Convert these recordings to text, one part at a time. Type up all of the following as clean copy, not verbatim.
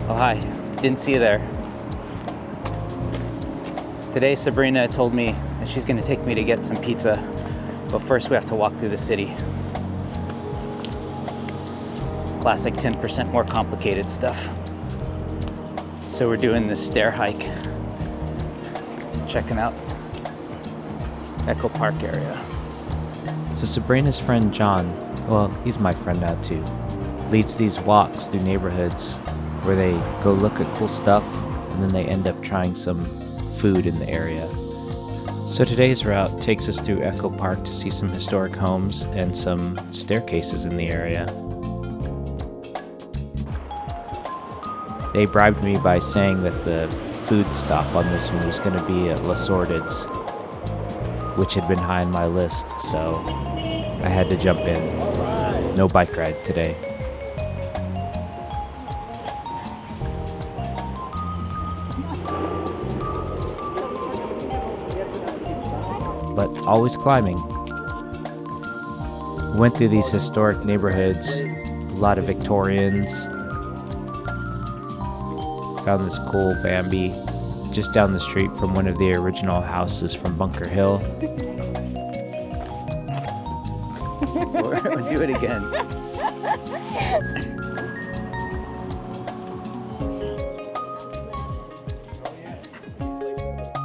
Oh, hi. Didn't see you there. Today, Sabrina told me that she's going to take me to get some pizza, but first we have to walk through the city. Classic 10% more complicated stuff. So we're doing this stair hike, checking out Echo Park area. So Sabrina's friend John, well, he's my friend now too, leads these walks through neighborhoods where they go look at cool stuff and then they end up trying some food in the area. So today's route takes us through Echo Park to see some historic homes and some staircases in the area. They bribed me by saying that the food stop on this one was going to be at La Sordid's, which had been high on my list, so I had to jump in. No bike ride today. But always climbing. We went through these historic neighborhoods, a lot of Victorians. Found this cool Bambi just down the street from one of the original houses from Bunker Hill. We'll do it again.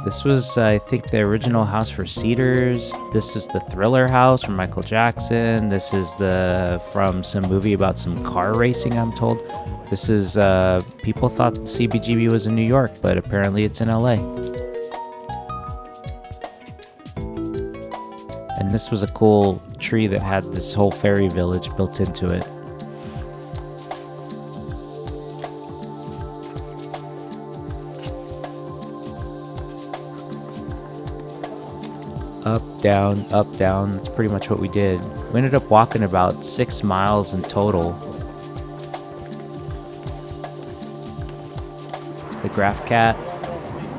This was, I think, the original house for Cedars. This is the Thriller house from Michael Jackson. This is from some movie about some car racing, I'm told. This is, people thought CBGB was in New York, but apparently it's in LA. And this was a cool tree that had this whole fairy village built into it. Up, down. That's pretty much what we did. We ended up walking about 6 miles in total. The Graph Cat,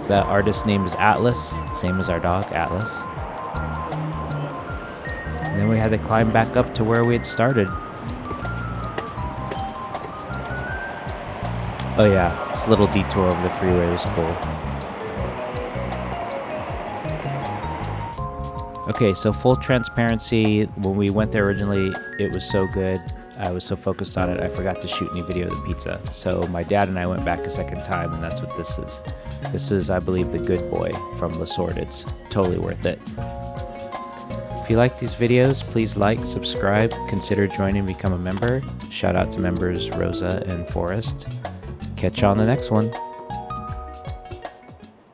the artist's name is Atlas, same as our dog, Atlas. And then we had to climb back up to where we had started. Oh yeah, this little detour over the freeway was cool. Okay, so full transparency, when we went there originally, it was so good. I was so focused on it, I forgot to shoot any video of the pizza. So my dad and I went back a second time, and that's what this is. This is, I believe, the Good Boy from La Sordid's. Totally worth it. If you like these videos, please like, subscribe, consider joining and become a member. Shout out to members Rosa and Forrest. Catch you on the next one.